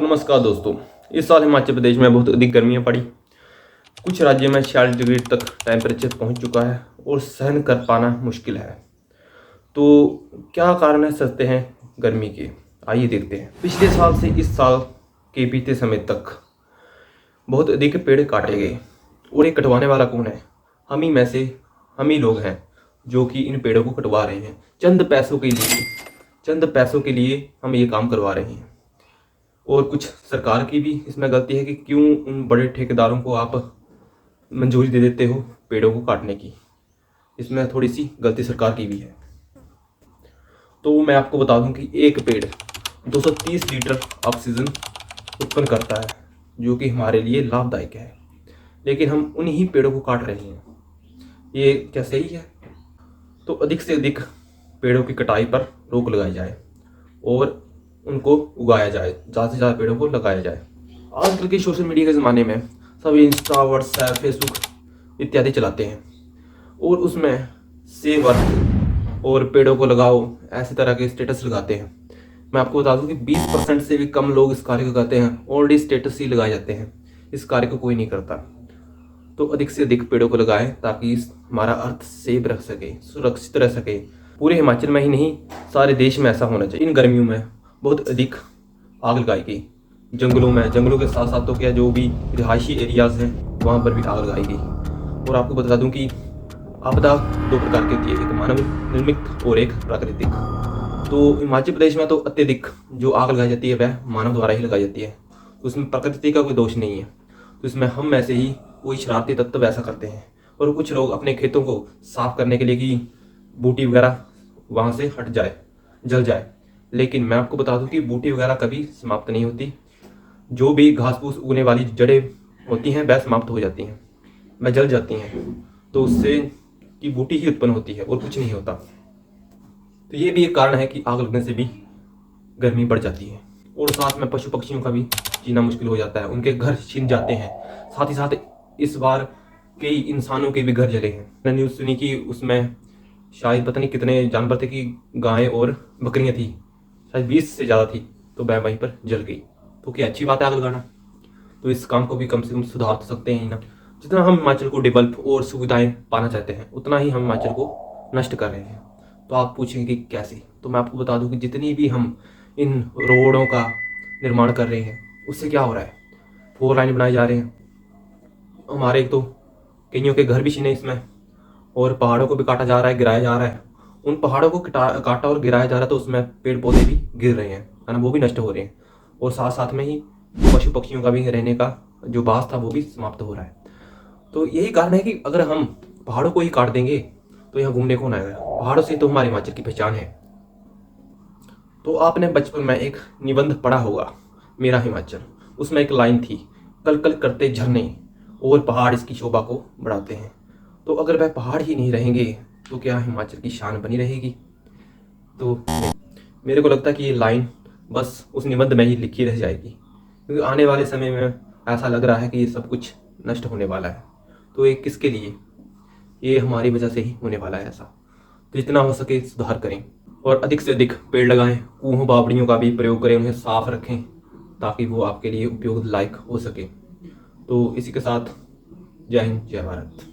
तो नमस्कार दोस्तों। इस साल हिमाचल प्रदेश में बहुत अधिक गर्मियाँ पड़ी। कुछ राज्यों में 46 डिग्री तक टेम्परेचर पहुंच चुका है और सहन कर पाना मुश्किल है। तो क्या कारण है सकते हैं गर्मी के, आइए देखते हैं। पिछले साल से इस साल के बीते समय तक बहुत अधिक पेड़ काटे गए और ये कटवाने वाला कौन है? हम ही में से हम ही लोग हैं जो कि इन पेड़ों को कटवा रहे हैं। चंद पैसों के लिए हम ये काम करवा रहे हैं। और कुछ सरकार की भी इसमें गलती है कि क्यों उन बड़े ठेकेदारों को आप मंजूरी दे देते हो पेड़ों को काटने की। इसमें थोड़ी सी गलती सरकार की भी है। तो मैं आपको बता दूं कि एक पेड़ 230 लीटर ऑक्सीजन उत्पन्न करता है, जो कि हमारे लिए लाभदायक है, लेकिन हम उन्हीं पेड़ों को काट रहे हैं। ये क्या सही है? तो अधिक से अधिक पेड़ों की कटाई पर रोक लगाई जाए और उनको उगाया जाए, ज़्यादा से ज़्यादा पेड़ों को लगाया जाए। आजकल के सोशल मीडिया के ज़माने में सब इंस्टा, व्हाट्सएप, फेसबुक इत्यादि चलाते हैं और उसमें सेव अर्थ और पेड़ों को लगाओ ऐसे तरह के स्टेटस लगाते हैं। मैं आपको बता दूं कि 20% से भी कम लोग इस कार्य को करते हैं। ऑलरेडी स्टेटस ही लगाए जाते हैं, इस कार्य को कोई नहीं करता। तो अधिक से अधिक पेड़ों को लगाएं ताकि हमारा अर्थ सेव रह सके, सुरक्षित रह सके। पूरे हिमाचल में ही नहीं, सारे देश में ऐसा होना चाहिए। इन गर्मियों में बहुत अधिक आग लगाई गई जंगलों के साथ साथ तो क्या जो भी रिहायशी एरियाज हैं वहाँ पर भी आग लगाई गई। और आपको बता दूं कि आपदा दो प्रकार की होती है, एक मानव निर्मित और एक प्राकृतिक। तो हिमाचल प्रदेश में तो अत्यधिक जो आग लगाई जाती है वह मानव द्वारा ही लगाई जाती है, तो उसमें प्रकृति का कोई दोष नहीं है। तो इसमें हम ऐसे ही कोई शरारती तत्व ऐसा करते हैं। और कुछ लोग अपने खेतों को साफ करने के लिए कि बूटी वगैरह वहाँ से हट जाए, जल जाए, लेकिन मैं आपको बता दूं कि बूटी वगैरह कभी समाप्त नहीं होती। जो भी घास फूस उगने वाली जड़ें होती हैं वह समाप्त हो जाती हैं, वह जल जाती हैं। तो उससे की बूटी ही उत्पन्न होती है और कुछ नहीं होता। तो ये भी एक कारण है कि आग लगने से भी गर्मी बढ़ जाती है। और साथ में पशु पक्षियों का भी जीना मुश्किल हो जाता है, उनके घर छिन जाते हैं। साथ ही साथ इस बार कई इंसानों के भी घर जले हैं। मैंने न्यूज़ सुनी कि उसमें शायद पता नहीं कितने जानवर थे, कि गायें और बकरियां थी, शायद 20 से ज़्यादा थी, तो वह वहीं पर जल गई। तो क्या अच्छी बात है आग लगाना? तो इस काम को भी कम से कम सुधार तो सकते हैं ही ना। जितना हम हिमाचल को डेवलप और सुविधाएं पाना चाहते हैं उतना ही हम हिमाचल को नष्ट कर रहे हैं। तो आप पूछेंगे कि कैसे? तो मैं आपको बता दूं कि जितनी भी हम इन रोडों का निर्माण कर रहे हैं उससे क्या हो रहा है, 4 लाइन बनाए जा रहे हैं। हमारे एक तो कईयों के घर भी छीने इसमें, और पहाड़ों को भी काटा जा रहा है, गिराया जा रहा है। उन पहाड़ों को काटा और गिराया जा रहा है तो उसमें पेड़ पौधे भी गिर रहे हैं, है ना, वो भी नष्ट हो रहे हैं। और साथ साथ में ही पशु पक्षियों का भी रहने का जो बास था वो भी समाप्त हो रहा है। तो यही कारण है कि अगर हम पहाड़ों को ही काट देंगे तो यहाँ घूमने कौन आएगा? पहाड़ों से तो हमारे हिमाचल की पहचान है। तो आपने बचपन में एक निबंध पढ़ा होगा, मेरा हिमाचल। उसमें एक लाइन थी, कल कल करते झरने और पहाड़ इसकी शोभा को बढ़ाते हैं। तो अगर वह पहाड़ ही नहीं रहेंगे तो क्या हिमाचल की शान बनी रहेगी? तो मेरे को लगता है कि ये लाइन बस उस निबंध में ही लिखी रह जाएगी, क्योंकि आने वाले समय में ऐसा लग रहा है कि ये सब कुछ नष्ट होने वाला है। तो ये किसके लिए? ये हमारी वजह से ही होने वाला है ऐसा। तो जितना हो सके सुधार करें और अधिक से अधिक पेड़ लगाएं। कुओं बावड़ियों का भी प्रयोग करें, उन्हें साफ रखें ताकि वो आपके लिए उपयोग लायक हो सके। तो इसी के साथ जय हिंद, जय भारत।